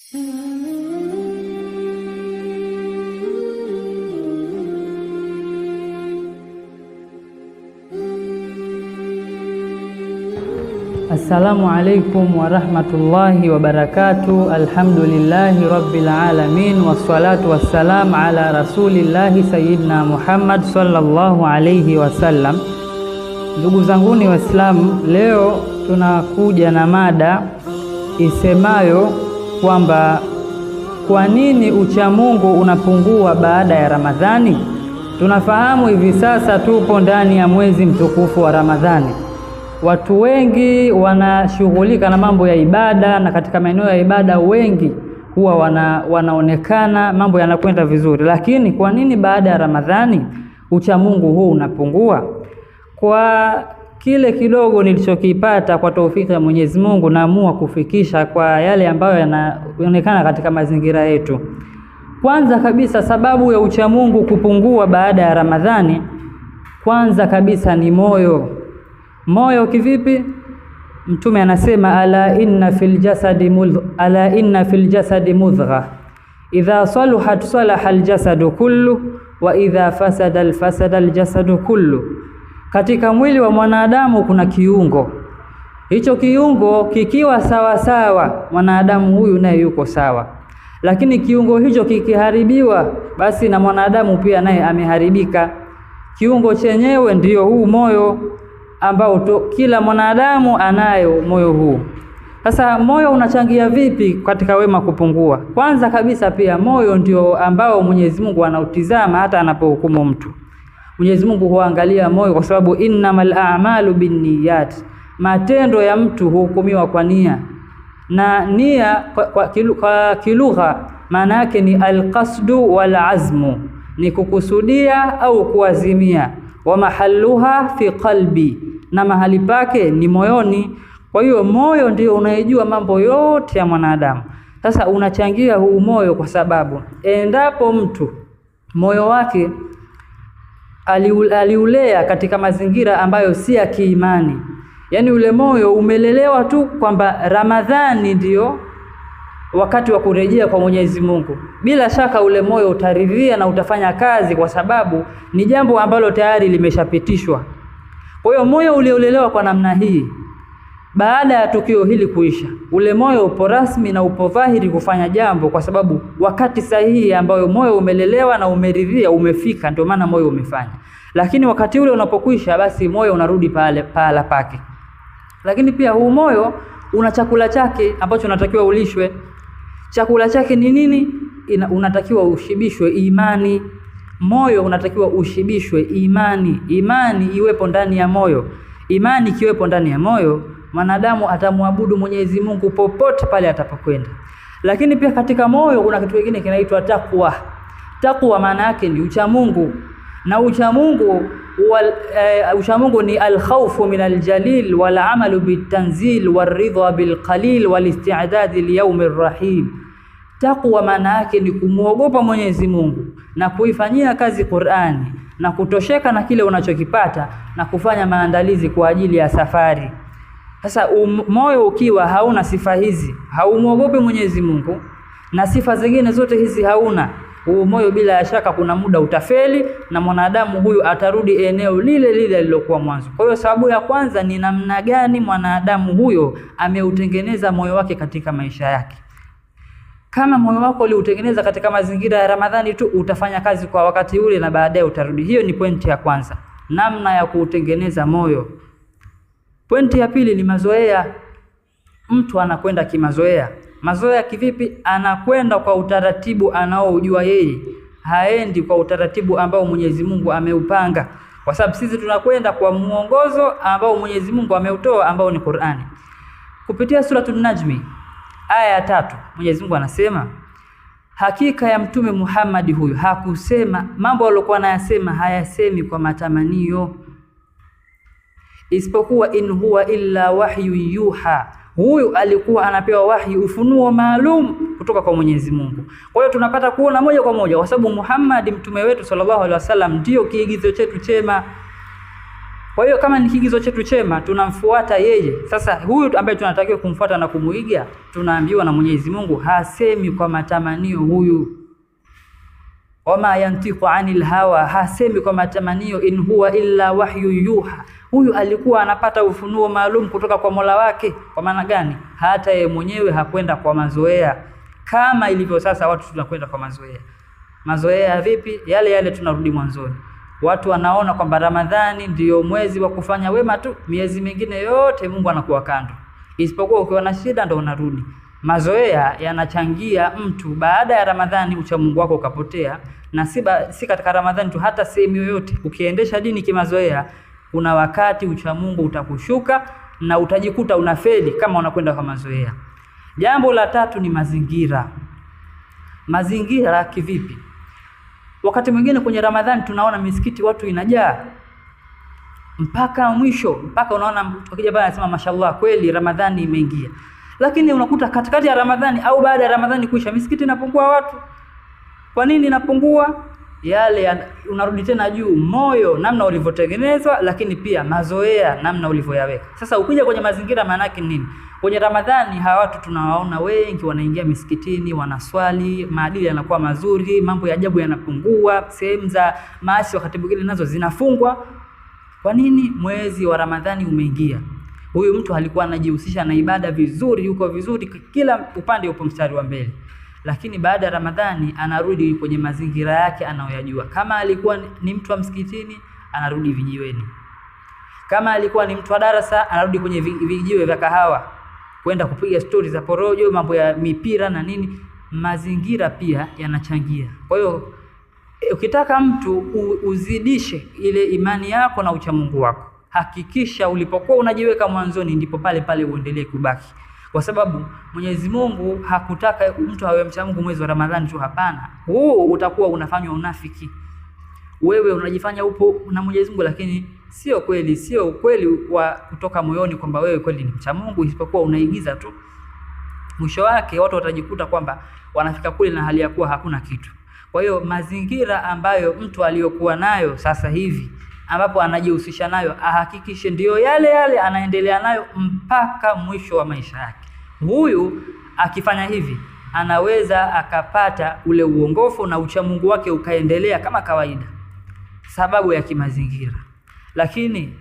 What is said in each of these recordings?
Assalamu alaikum warahmatullahi wabarakatuh. Alhamdulillahi rabbil alamin, wassalatu wassalam ala rasulillahi sayyidina Muhammad sallallahu alayhi wasallam. Ndugu zanguni Waislamu, leo tunakuja na mada isemayo kwamba kwa nini uchamungu unapungua baada ya Ramadhani? Tunafahamu hivi sasa tupo ndani ya mwezi mtukufu wa Ramadhani. Watu wengi wanashughulika na mambo ya ibada, na katika maeneo ya ibada wengi huwa wanaonekana mambo yanakwenda vizuri. Lakini kwa nini baada ya Ramadhani uchamungu huu unapungua? Kwa kile kidogo nilichokipata kwa taufiki ya Mwenyezi Mungu, naamua kufikisha kwa yale ambayo yanaonekana katika mazingira yetu. Kwanza kabisa, sababu ya uchamungu kupungua baada ya Ramadhani, kwanza kabisa ni moyo. Moyo kivipi? Mtume anasema ala inna fil jasadi mudgha idha saluhat salaha aljasadu kullu wa idha fasada aljasadu kullu. Katika mwili wa mwanadamu kuna kiungo. Hicho kiungo kikiwa sawa sawa, mwanadamu huyu naye yuko sawa. Lakini kiungo hicho kikiharibiwa, basi na mwanadamu pia naye ameharibika. Kiungo chenyewe ndiyo huu moyo, ambao kila mwanadamu anayo moyo huu. Sasa moyo unachangia vipi katika wema kupungua? Kwanza kabisa, pia moyo ndio ambao Mwenyezi Mungu anautizama hata anapohukumu mtu. Mwenyezi Mungu huangalia moyo, kwa sababu innamal a'malu binniyat, matendo ya mtu huhukumiwa kwa nia. Na nia kwa kilugha maana yake ni alqasdu wal azmu, ni kukusudia au kuazimia. Wa mahalluha fi qalbi, na mahali pake ni moyoni. Kwa hiyo moyo ndio unayejua mambo yote ya mwanadamu. Sasa unachangia huu moyo, kwa sababu endapo mtu moyo wake aliulea katika mazingira ambayo si ya kiimani, yani ule moyo umelelewa tu kwamba Ramadhani ndio wakati wa kurejea kwa Mwenyezi Mungu, bila shaka ule moyo utaridhia na utafanya kazi, kwa sababu ni jambo ambalo tayari limeshapitishwa. Kwa hiyo moyo uliolelewa kwa namna hii, baada ya tukio hili kuisha, ule moyo upo rasmi na upo dhahiri kufanya jambo, kwa sababu wakati sahihi ambayo moyo umelelewa na umeridhia umefika, ndio maana moyo umefanya. Lakini wakati ule unapokwisha, basi moyo unarudi pale pake. Lakini pia huu moyo una chakula chake ambacho unatakiwa ulishwe. Chakula chake ni nini? Unatakiwa ushibishwe imani. Moyo unatakiwa ushibishwe imani. Imani iwepo ndani ya moyo. Imani kiwepo ndani ya moyo, mwanadamu atamwabudu Mwenyezi Mungu popote pale atapokwenda. Lakini pia katika moyo kuna kitu kingine kinaitwa takwa. Takwa maana yake ni uchamungu. Na uchamungu ni alkhawfu min aljalil wal amalu bitanzil waridha bilqalil wal isti'dad liyawmir rahim. Takwa maana yake ni kumuogopa Mwenyezi Mungu na kuifanyia kazi Qur'ani na kutosheka na kile unachokipata na kufanya maandalizi kwa ajili ya safari. Sasa moyo ukiwa hauna sifa hizi, haumuogopi Mwenyezi Mungu na sifa zingine zote hizi hauna, huu moyo bila ya shaka kuna muda utafeli na mwanadamu huyu atarudi eneo lile lile lilokuwa mwanzo. Kwa hiyo sababu ya kwanza ni namna gani mwanadamu huyo ameutengeneza moyo wake katika maisha yake. Kama moyo wako uliutengeneza katika mazingira ya Ramadhani tu, utafanya kazi kwa wakati ule na baadaye utarudi. Hiyo ni pointi ya kwanza, namna ya kuutengeneza moyo. Pointi ya pili ni mazoea. Mtu anakwenda kimazoea. Mazoea kivipi? Anakwenda kwa utaratibu anaoujua yeye, haendi kwa utaratibu ambao Mwenyezi Mungu ameupanga, kwa sababu sisi tunakwenda kwa muongozo ambao Mwenyezi Mungu ameutoa, ambao ni Qur'ani. Kupitia suratul Najmi aya ya 3, Mwenyezi Mungu anasema hakika ya Mtume Muhammad huyu hakusema mambo aliyokuwa anayasema, hayasemi kwa matamanio, isipokuwa in huwa illa wahyu yuha. Huyu alikuwa anapewa wahi, ufunuo maalum kutoka kwa Mwenyezi Mungu. Kwa hiyo tunapata kuona moja kwa moja, kwa sababu Muhammad mtume wetu sallallahu alaihi wasallam ndio kiigizo chetu chema. Kwa hiyo kama ni kigizo chetu chema tunamfuata yeye. Sasa huyu ambaye tunatakiwa kumfuata na kumuiga, tunaambiwa na Mwenyezi Mungu hasemi kwa matamanio huyu. Wama yantiqu anil hawa, hasemi kwa matamanio, in huwa illa wahyu yuha. Huyu alikuwa anapata ufunuo maalum kutoka kwa Mola wake. Kwa maana gani? Hata yeye mwenyewe hakwenda kwa mazoea kama ilivyo sasa watu tunakwenda kwa mazoea. Mazoea vipi? Yale tunarudi mwanzoni. Watu wanaona kwamba Ramadhani ndiyo mwezi wa kufanya wema tu, miezi mingine yote Mungu anakuwa kando. Isipokuwa ukiwa na shida ndo unarudi. Mazoea yanachangia mtu baada ya Ramadhani ucha Mungu wako ukapotea, na si katika Ramadhani tu, hata sehemu yoyote ukiendesha dini kimazoea, kuna wakati ucha Mungu utakushuka na utajikuta unafeli kama unakwenda kwa mazoea. Jambo la tatu ni mazingira. Mazingira kivipi? Wakati mwingine kwenye Ramadhani tunaona misikiti watu inajaa mpaka mwisho, mpaka unaona mtu akija pale anasema mashallah kweli Ramadhani imeingia. Lakini unakuta katikati ya Ramadhani au baada ya Ramadhani kuisha misikiti inapungua watu. Kwa nini inapungua? Unarudi tena juu, moyo namna ulivyotengenezwa, lakini pia mazoea namna ulivyoyaweka. Sasa ukija kwenye mazingira maana yake nini? Kwenye Ramadhani hawa watu tunawaona wengi wanaingia misikitini, wanaswali, maadili yanakuwa mazuri, mambo ya ajabu yanapungua, sehemu za maasi wakati mwingine nazo zinafungwa. Kwa nini? Mwezi wa Ramadhani umeingia. Huyu mtu alikuwa anajihusisha na ibada vizuri, yuko vizuri, kila upande upo mstari wa mbele. Lakini baada ya Ramadhani anarudi kwenye mazingira yake anayoyajua. Kama alikuwa ni mtu wa msikitini, anarudi vijiweni. Kama alikuwa ni mtu wa darasa, anarudi kwenye vijiwe vya kahawa, kwenda kupiga stori za porojo, mambo ya mipira na nini. Mazingira pia yanachangia. Kwa hiyo ukitaka mtu uzidishe ile imani yako na uchamungu wako, hakikisha ulipokuwa unajiweka mwanzoni ndipo pale pale uendelee kubaki. Kwa sababu Mwenyezi Mungu hakutaka mtu awe mcha Mungu mwezi wa Ramadhani tu, hapana. Utakuwa unafanywa unafiki. Wewe unajifanya upo na Mwenyezi Mungu, lakini sio kweli, sio ukweli wa kutoka moyoni kwamba wewe kweli ni mcha Mungu, isipokuwa unaigiza tu. Mwisho wake watu watajikuta kwamba wanafika kule na hali ya kuwa hakuna kitu. Kwa hiyo mazingira ambayo mtu aliyokuwa nayo sasa hivi, ambapo anajihusisha nayo, ahakikishe ndiyo yale anaendelea nayo mpaka mwisho wa maisha yake. Huyu akifanya hivi anaweza akapata ule uongofu na uchamungu wake ukaendelea kama kawaida, sababu ya kimazingira. Lakini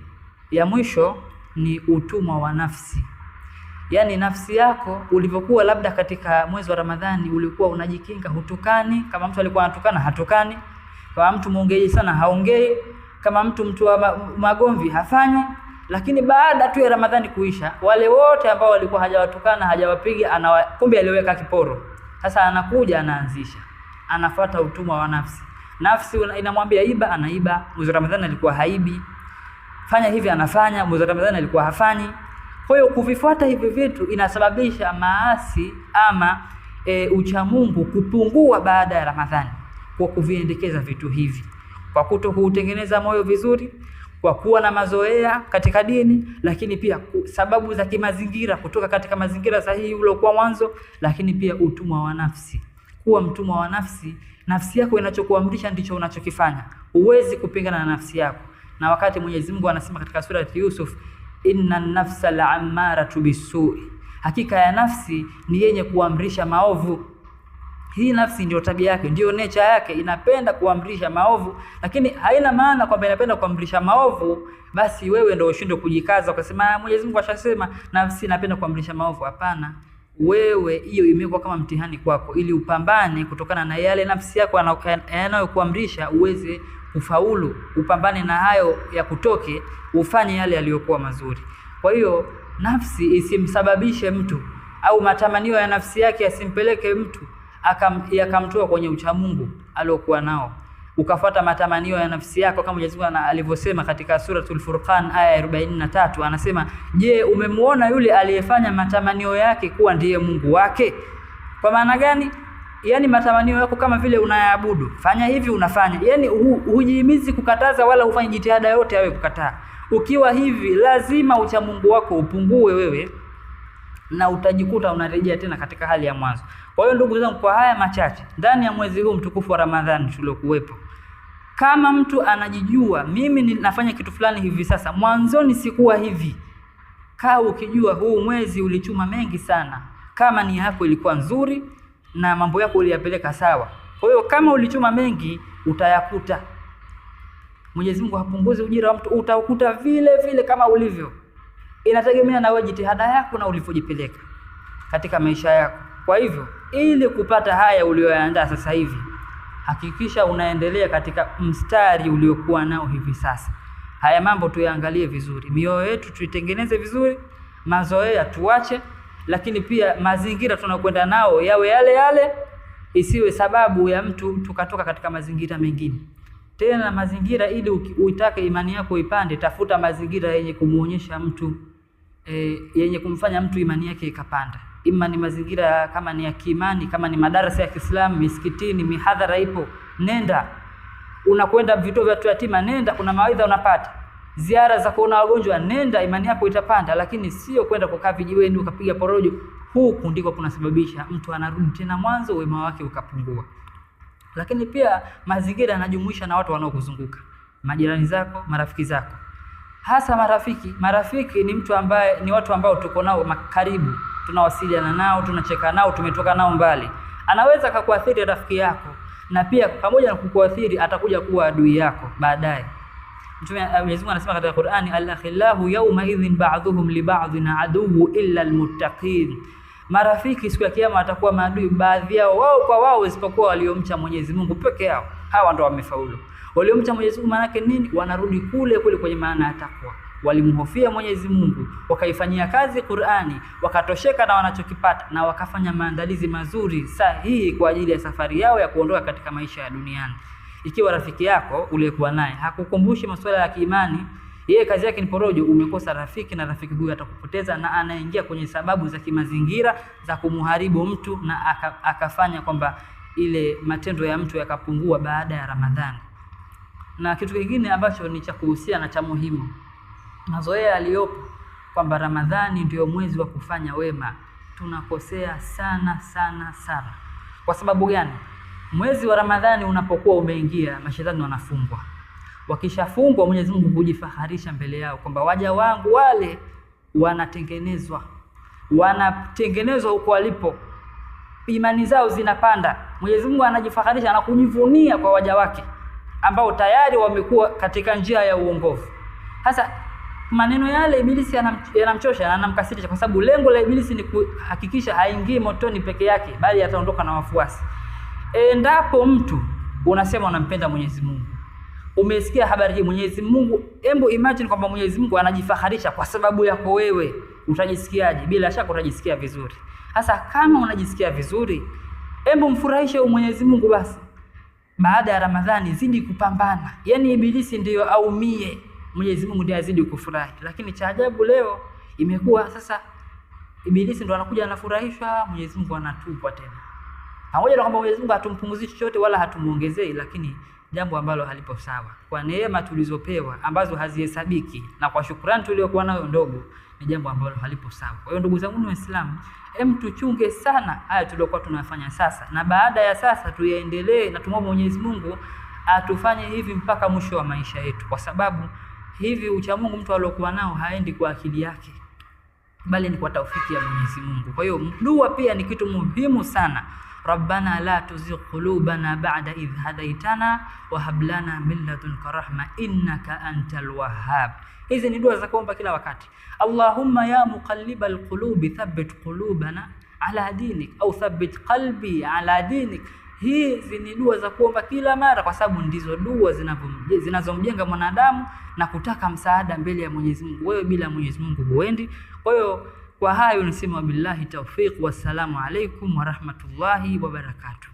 ya mwisho ni utumwa wa nafsi. Yaani nafsi yako ulivyokuwa labda katika mwezi wa Ramadhani ulikuwa unajikinga, hutukani. Kama mtu alikuwa anatukana hatukani, kama mtu muongei sana haongei, kama mtu wa magomvi hafanyi. Lakini baada tu ya Ramadhani kuisha, wale wote ambao walikuwa hajawatukana, hajawapiga, kumbe aliweka kiporo. Sasa anakuja anaanzisha, anafuata utumwa wa nafsi. Nafsi inamwambia iba, anaiba. Mwezi wa Ramadhani alikuwa haibi. Fanya hivi, anafanya. Mwezi wa Ramadhani alikuwa hafanyi. Kwa hiyo kuvifuata hivi vitu inasababisha maasi ama uchamungu kupungua baada ya Ramadhani, kwa kuviendekeza vitu hivi, kwa kutengeneza moyo vizuri, kwa kuwa na mazoea katika dini, lakini pia sababu za kimazingira, kutoka katika mazingira sahihi uliokuwa mwanzo, lakini pia utumwa wa nafsi. Kuwa mtumwa wa nafsi, nafsi yako inachokuamrisha ndicho unachokifanya. Huwezi kupingana na nafsi yako. Na wakati Mwenyezi Mungu anasema katika sura ya Yusuf, inna nafsa la'ammaratu bis-su'i, hakika ya nafsi ni yenye kuamrisha maovu. Hii nafsi ndio tabia yake, ndio nature yake, inapenda kuamrisha maovu. Lakini haina maana kwamba inapenda kuamrisha maovu basi wewe ndio ushinde kujikaza ukasema Mwenyezi Mungu ashasema nafsi inapenda kuamrisha maovu. Hapana, wewe hiyo imekuwa kama mtihani kwako, ili upambane kutokana na yale nafsi yako yanayokuamrisha, uweze ufaulu, upambane na hayo ya kutoke, ufanye yale yaliyokuwa mazuri. Kwa hiyo nafsi isimsababishe mtu, au matamanio ya nafsi yake yasimpeleke mtu akamtoa kwenye uchamungu aliokuwa nao, ukafuata matamanio ya nafsi yako. Kama Mwenyezi Mungu alivyosema katika suratul Furqan aya 43, anasema, je, umemuona yule aliyefanya matamanio yake kuwa ndiye Mungu wake? Kwa maana gani? Yaani matamanio yako kama vile unayaabudu, fanya hivi unafanya. Yaani hujihimizi kukataza wala ufanye jitihada yote yawe kukataa. Ukiwa hivi lazima uchamungu wako upungue wewe, na utajikuta unarejea tena katika hali ya mwanzo. Kwa hiyo ndugu zangu, kwa haya machache ndani ya mwezi huu mtukufu wa Ramadhani tuliokuwepo, Kama mtu anajijua, mimi ninafanya kitu fulani hivi sasa, mwanzoni sikuwa hivi. Kaa ukijua huu mwezi ulichuma mengi sana, kama nia yako ilikuwa nzuri na mambo yako uliyapeleka sawa. Kwa hiyo kama ulichuma mengi utayakuta. Mwenyezi Mungu hapunguzi ujira wa mtu, utakuta vile vile kama ulivyo. Inategemea na wewe jitihada yako na ulivyojipeleka katika maisha yako. Kwa hivyo, ili kupata haya uliyoandaa sasa hivi, hakikisha unaendelea katika mstari uliokuwa nao hivi sasa. Haya mambo tuyaangalie vizuri. Mioyo yetu tuitengeneze vizuri, mazoea tuache, lakini pia mazingira tunakwenda nao yawe yale yale, isiwe sababu ya mtu tukatoka katika mazingira mengine. Tena mazingira, ili uitake imani yako ipande, tafuta mazingira yenye kumuonyesha mtu yenye kumfanya mtu imani yake ikapanda. Ima ni mazingira kama ni ya kiimani, kama ni madarasa ya Kiislamu, misikitini, mihadhara ipo, nenda. Unakwenda vituo vya yatima, nenda, kuna mawaidha unapata. Ziara za kuona wagonjwa, nenda, imani yako itapanda. Lakini sio kwenda kukaa vijiweni ukapiga porojo. Huku ndiko kunasababisha mtu anarudi tena mwanzo, wema wake ukapungua. Lakini pia mazingira yanajumuisha na watu wanaokuzunguka, majirani zako, marafiki zako. Hasa marafiki ni mtu ambaye ni watu ambao tuko nao karibu, tunawasiliana nao, tunacheka nao, tumetoka nao mbali. Anaweza kukuathiri rafiki yako, na pia pamoja na kukuathiri atakuja kuwa adui yako baadaye. Mwenyezi Mungu anasema katika Qur'ani, al-akhillahu yawma idhin ba'dhuhum li ba'dhin aduwwu illa al-muttaqin. Marafiki siku ya kiyama watakuwa maadui baadhi yao wao kwa wao, isipokuwa waliomcha Mwenyezi Mungu peke yao. Hawa ndio wamefaulu. Waliomcha Mwenyezi Mungu maana yake nini? Wanarudi kule kwenye maana ya takwa. Walimhofia Mwenyezi Mungu, wakaifanyia kazi Qur'ani, wakatosheka na wanachokipata, na wakafanya maandalizi mazuri sahihi kwa ajili ya safari yao ya kuondoka katika maisha ya duniani. Ikiwa rafiki yako uliyekuwa naye hakukumbushi masuala ya kiimani, yeye kazi yake ni porojo, umekosa rafiki, na rafiki huyu atakupoteza na anaingia kwenye sababu za kimazingira za kumharibu mtu, na akafanya kwamba ile matendo ya mtu yakapungua baada ya Ramadhani. Na kitu kingine ambacho ni cha kuhusiana na cha muhimu, mazoea yaliyopo kwamba Ramadhani ndio mwezi wa kufanya wema, tunakosea sana sana sana. Kwa sababu gani? Mwezi wa Ramadhani unapokuwa umeingia, mashetani wanafungwa. Wakishafungwa, Mwenyezi Mungu hujifaharisha mbele yao kwamba waja wangu wale wanatengenezwa huko walipo, imani zao zinapanda. Mwenyezi Mungu anajifaharisha na kujivunia kwa waja wake ambao tayari wamekuwa katika njia ya uongofu. Sasa maneno yale Ibilisi yanamchosha na anamkasirisha, kwa sababu lengo la Ibilisi ni kuhakikisha haingii motoni peke yake, bali ataondoka na wafuasi. Endapo mtu unasema unampenda Mwenyezi Mungu, umesikia habari hii Mwenyezi Mungu, hebu imagine kwamba Mwenyezi Mungu anajifaharisha kwa sababu yako wewe, utajisikiaje? Bila shaka utajisikia vizuri. Sasa kama unajisikia vizuri, hebu mfurahishe Mwenyezi Mungu basi. Baada ya Ramadhani zidi kupambana. Yaani Ibilisi ndiyo aumie, Mwenyezi Mungu ndiye azidi kufurahi. Lakini cha ajabu leo imekuwa sasa Ibilisi ndo anakuja anafurahishwa, Mwenyezi Mungu anatupwa tena. Pamoja na kwamba Mwenyezi Mungu hatumpunguzishi chochote wala hatumuongezei, lakini jambo ambalo halipo sawa. Kwa neema tulizopewa ambazo hazihesabiki na kwa shukrani tuliyokuwa nayo ndogo, ni jambo ambalo halipo sawa. Kwa hiyo ndugu zangu Waislamu, tuchunge sana haya tuliokuwa tunafanya sasa, na baada ya sasa tuyaendelee, na tumwombe Mwenyezi Mungu atufanye hivi mpaka mwisho wa maisha yetu, kwa sababu hivi ucha Mungu mtu aliyokuwa nao haendi kwa akili yake, bali ni kwa taufiki ya Mwenyezi Mungu. Kwa hiyo dua pia ni kitu muhimu sana. Rabbana la tuzigh qulubana ba'da idh hadaytana wa hab lana min ladunka rahma innaka antal wahhab. Hizi ni dua za kuomba kila wakati. Allahumma ya muqallibal qulubi thabbit qulubana ala dinik, au thabbit qalbi ala dinik. Hizi ni dua za kuomba kila mara, kwa sababu ndizo dua zinazomjenga mwanadamu na kutaka msaada mbele ya Mwenyezi Mungu. Wewe bila Mwenyezi Mungu huendi. Kwa hiyo kwa hayo nisema billahi tawfiq, wassalamu alaikum wa rahmatullahi wa barakatuh.